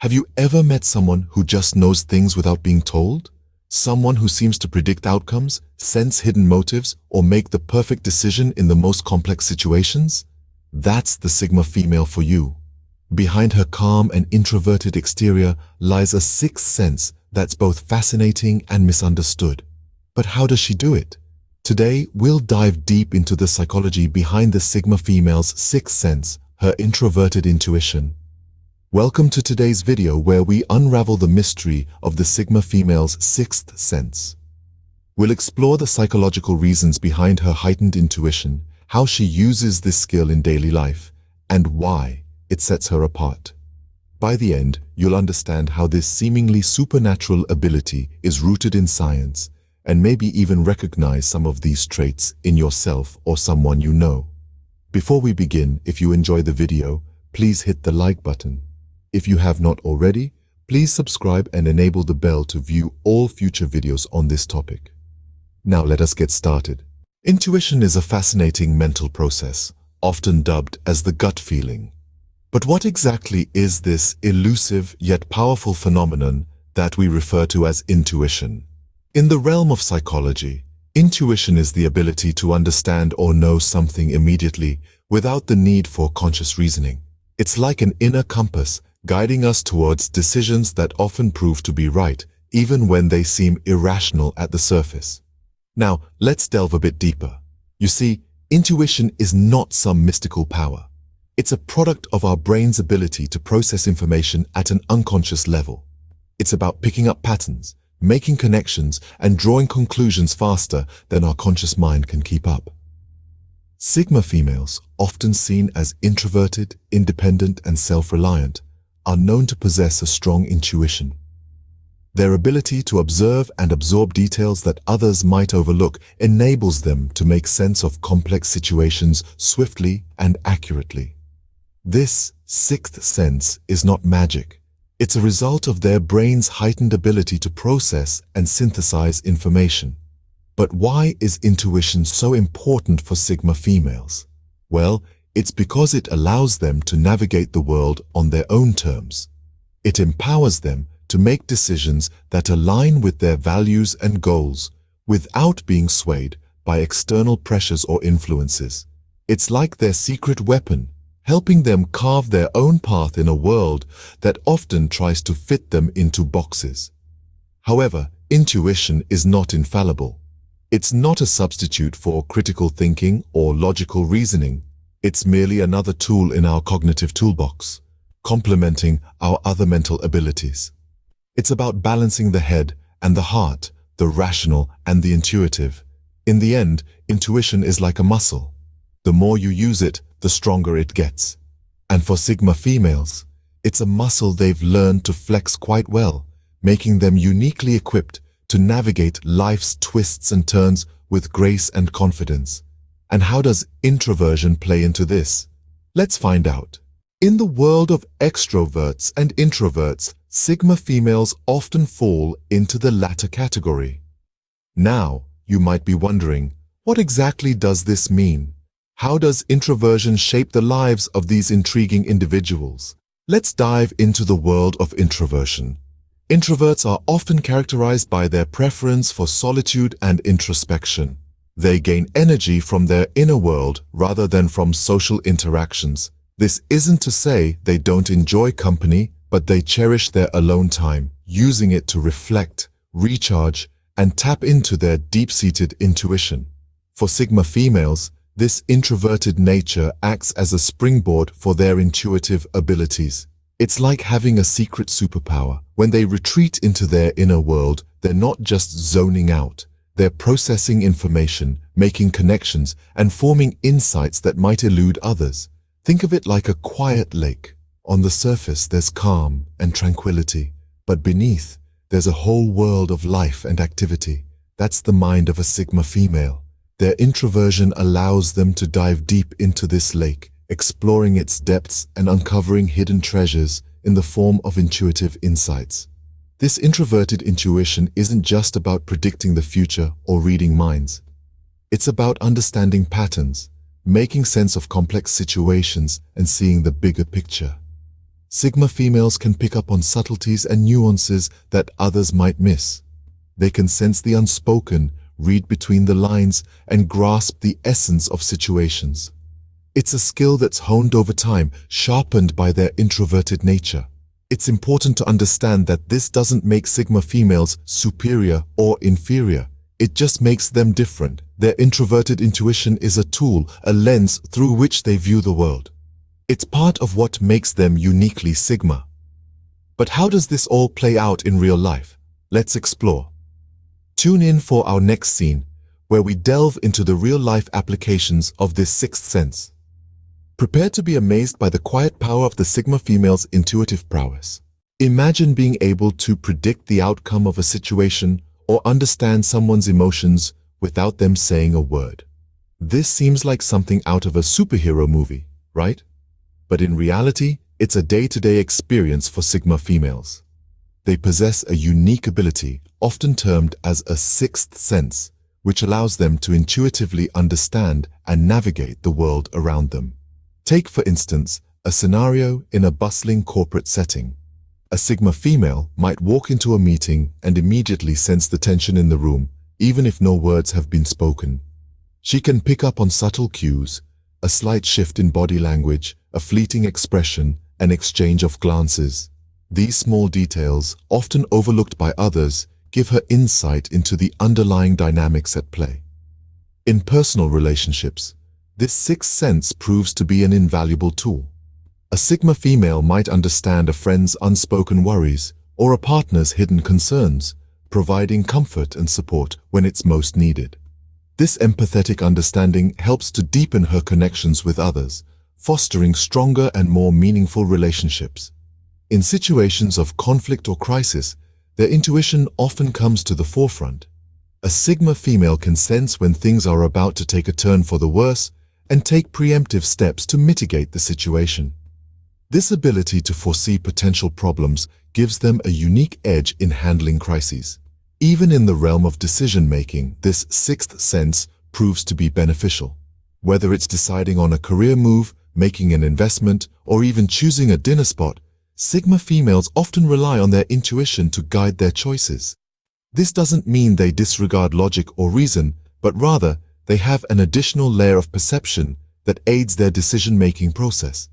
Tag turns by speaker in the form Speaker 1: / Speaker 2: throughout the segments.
Speaker 1: Have you ever met someone who just knows things without being told? Someone who seems to predict outcomes, sense hidden motives, or make the perfect decision in the most complex situations? That's the Sigma female for you. Behind her calm and introverted exterior lies a sixth sense that's both fascinating and misunderstood. But how does she do it? Today, we'll dive deep into the psychology behind the Sigma female's sixth sense, her introverted intuition. Welcome to today's video where we unravel the mystery of the Sigma female's sixth sense. We'll explore the psychological reasons behind her heightened intuition, how she uses this skill in daily life, and why it sets her apart. By the end, you'll understand how this seemingly supernatural ability is rooted in science, and maybe even recognize some of these traits in yourself or someone you know. Before we begin, if you enjoy the video, please hit the like button. If you have not already, please subscribe and enable the bell to view all future videos on this topic. Now let us get started. Intuition is a fascinating mental process, often dubbed as the gut feeling. But what exactly is this elusive yet powerful phenomenon that we refer to as intuition? In the realm of psychology, intuition is the ability to understand or know something immediately without the need for conscious reasoning. It's like an inner compass guiding us towards decisions that often prove to be right, even when they seem irrational at the surface. Now, let's delve a bit deeper. You see, intuition is not some mystical power. It's a product of our brain's ability to process information at an unconscious level. It's about picking up patterns, making connections, and drawing conclusions faster than our conscious mind can keep up. Sigma females, often seen as introverted, independent, and self-reliant, are known to possess a strong intuition. Their ability to observe and absorb details that others might overlook enables them to make sense of complex situations swiftly and accurately. This sixth sense is not magic. It's a result of their brain's heightened ability to process and synthesize information. But why is intuition so important for Sigma females? Well, it's because it allows them to navigate the world on their own terms. It empowers them to make decisions that align with their values and goals without being swayed by external pressures or influences. It's like their secret weapon, helping them carve their own path in a world that often tries to fit them into boxes. However, intuition is not infallible. It's not a substitute for critical thinking or logical reasoning. It's merely another tool in our cognitive toolbox, complementing our other mental abilities. It's about balancing the head and the heart, the rational and the intuitive. In the end, intuition is like a muscle. The more you use it, the stronger it gets. And for Sigma females, it's a muscle they've learned to flex quite well, making them uniquely equipped to navigate life's twists and turns with grace and confidence. And how does introversion play into this? Let's find out. In the world of extroverts and introverts, Sigma females often fall into the latter category. Now, you might be wondering, what exactly does this mean? How does introversion shape the lives of these intriguing individuals? Let's dive into the world of introversion. Introverts are often characterized by their preference for solitude and introspection. They gain energy from their inner world rather than from social interactions. This isn't to say they don't enjoy company, but they cherish their alone time, using it to reflect, recharge, and tap into their deep-seated intuition. For Sigma females, this introverted nature acts as a springboard for their intuitive abilities. It's like having a secret superpower. When they retreat into their inner world, they're not just zoning out. They're processing information, making connections, and forming insights that might elude others. Think of it like a quiet lake. On the surface, there's calm and tranquility, but beneath, there's a whole world of life and activity. That's the mind of a Sigma female. Their introversion allows them to dive deep into this lake, exploring its depths and uncovering hidden treasures in the form of intuitive insights. This introverted intuition isn't just about predicting the future or reading minds. It's about understanding patterns, making sense of complex situations, and seeing the bigger picture. Sigma females can pick up on subtleties and nuances that others might miss. They can sense the unspoken, read between the lines, and grasp the essence of situations. It's a skill that's honed over time, sharpened by their introverted nature. It's important to understand that this doesn't make Sigma females superior or inferior. It just makes them different. Their introverted intuition is a tool, a lens through which they view the world. It's part of what makes them uniquely Sigma. But how does this all play out in real life? Let's explore. Tune in for our next scene, where we delve into the real-life applications of this sixth sense. Prepare to be amazed by the quiet power of the Sigma female's intuitive prowess. Imagine being able to predict the outcome of a situation or understand someone's emotions without them saying a word. This seems like something out of a superhero movie, right? But in reality, it's a day-to-day experience for Sigma females. They possess a unique ability, often termed as a sixth sense, which allows them to intuitively understand and navigate the world around them. Take, for instance, a scenario in a bustling corporate setting. A Sigma female might walk into a meeting and immediately sense the tension in the room, even if no words have been spoken. She can pick up on subtle cues, a slight shift in body language, a fleeting expression, an exchange of glances. These small details, often overlooked by others, give her insight into the underlying dynamics at play. In personal relationships, this sixth sense proves to be an invaluable tool. A Sigma female might understand a friend's unspoken worries or a partner's hidden concerns, providing comfort and support when it's most needed. This empathetic understanding helps to deepen her connections with others, fostering stronger and more meaningful relationships. In situations of conflict or crisis, their intuition often comes to the forefront. A Sigma female can sense when things are about to take a turn for the worse and take preemptive steps to mitigate the situation. This ability to foresee potential problems gives them a unique edge in handling crises. Even in the realm of decision-making, this sixth sense proves to be beneficial. Whether it's deciding on a career move, making an investment, or even choosing a dinner spot, Sigma females often rely on their intuition to guide their choices. This doesn't mean they disregard logic or reason, but rather they have an additional layer of perception that aids their decision-making process.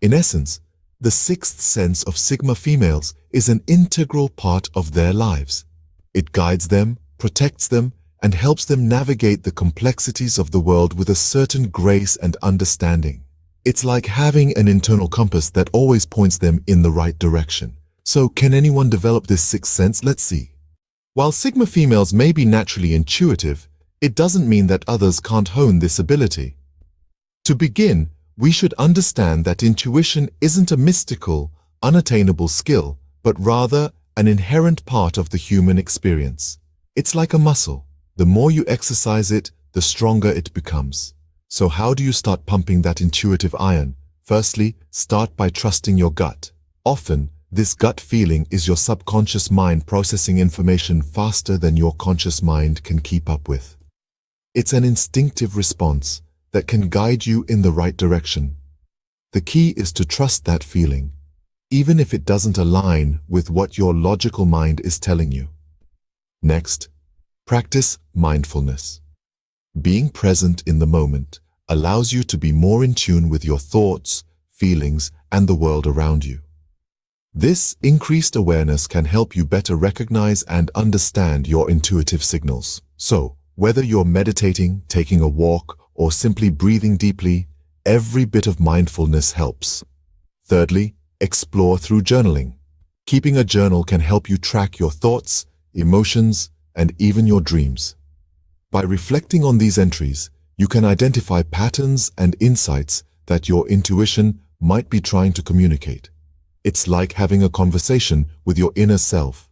Speaker 1: In essence, the sixth sense of Sigma females is an integral part of their lives. It guides them, protects them, and helps them navigate the complexities of the world with a certain grace and understanding. It's like having an internal compass that always points them in the right direction. So, can anyone develop this sixth sense? Let's see. While Sigma females may be naturally intuitive, it doesn't mean that others can't hone this ability. To begin, we should understand that intuition isn't a mystical, unattainable skill, but rather an inherent part of the human experience. It's like a muscle. The more you exercise it, the stronger it becomes. So how do you start pumping that intuitive iron? Firstly, start by trusting your gut. Often, this gut feeling is your subconscious mind processing information faster than your conscious mind can keep up with. It's an instinctive response that can guide you in the right direction. The key is to trust that feeling, even if it doesn't align with what your logical mind is telling you. Next, practice mindfulness. Being present in the moment allows you to be more in tune with your thoughts, feelings, and the world around you. This increased awareness can help you better recognize and understand your intuitive signals. So, whether you're meditating, taking a walk, or simply breathing deeply, every bit of mindfulness helps. Thirdly, explore through journaling. Keeping a journal can help you track your thoughts, emotions, and even your dreams. By reflecting on these entries, you can identify patterns and insights that your intuition might be trying to communicate. It's like having a conversation with your inner self.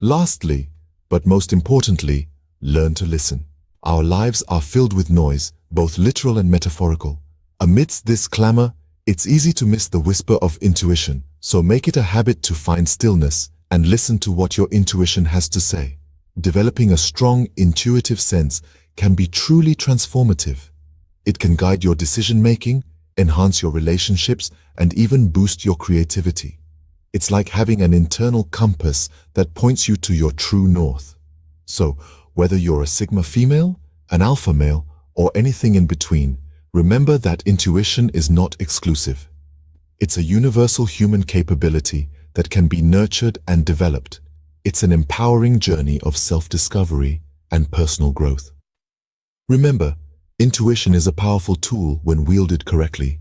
Speaker 1: Lastly, but most importantly, learn to listen. Our lives are filled with noise, both literal and metaphorical. Amidst this clamor, it's easy to miss the whisper of intuition, so make it a habit to find stillness and listen to what your intuition has to say. Developing a strong, intuitive sense can be truly transformative. It can guide your decision-making, enhance your relationships, and even boost your creativity. It's like having an internal compass that points you to your true north. So, whether you're a Sigma female, an alpha male, or anything in between, remember that intuition is not exclusive. It's a universal human capability that can be nurtured and developed. It's an empowering journey of self-discovery and personal growth. Remember, intuition is a powerful tool when wielded correctly.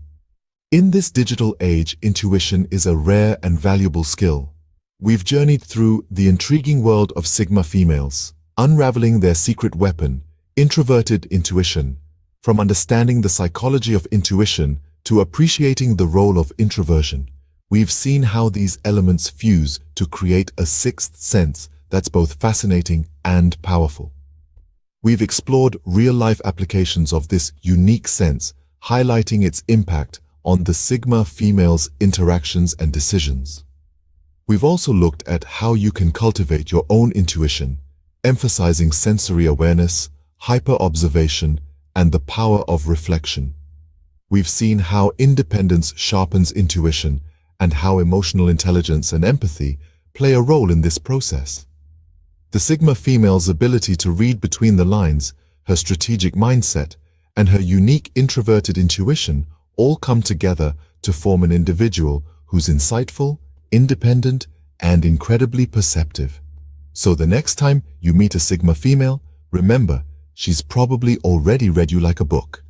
Speaker 1: In this digital age, intuition is a rare and valuable skill. We've journeyed through the intriguing world of Sigma females, unraveling their secret weapon, introverted intuition. From understanding the psychology of intuition to appreciating the role of introversion, we've seen how these elements fuse to create a sixth sense that's both fascinating and powerful. We've explored real-life applications of this unique sense, highlighting its impact on the Sigma females' interactions and decisions. We've also looked at how you can cultivate your own intuition, emphasizing sensory awareness, hyper-observation, and the power of reflection. We've seen how independence sharpens intuition and how emotional intelligence and empathy play a role in this process. The Sigma female's ability to read between the lines, her strategic mindset, and her unique introverted intuition all come together to form an individual who's insightful, independent, and incredibly perceptive. So the next time you meet a Sigma female, remember, she's probably already read you like a book.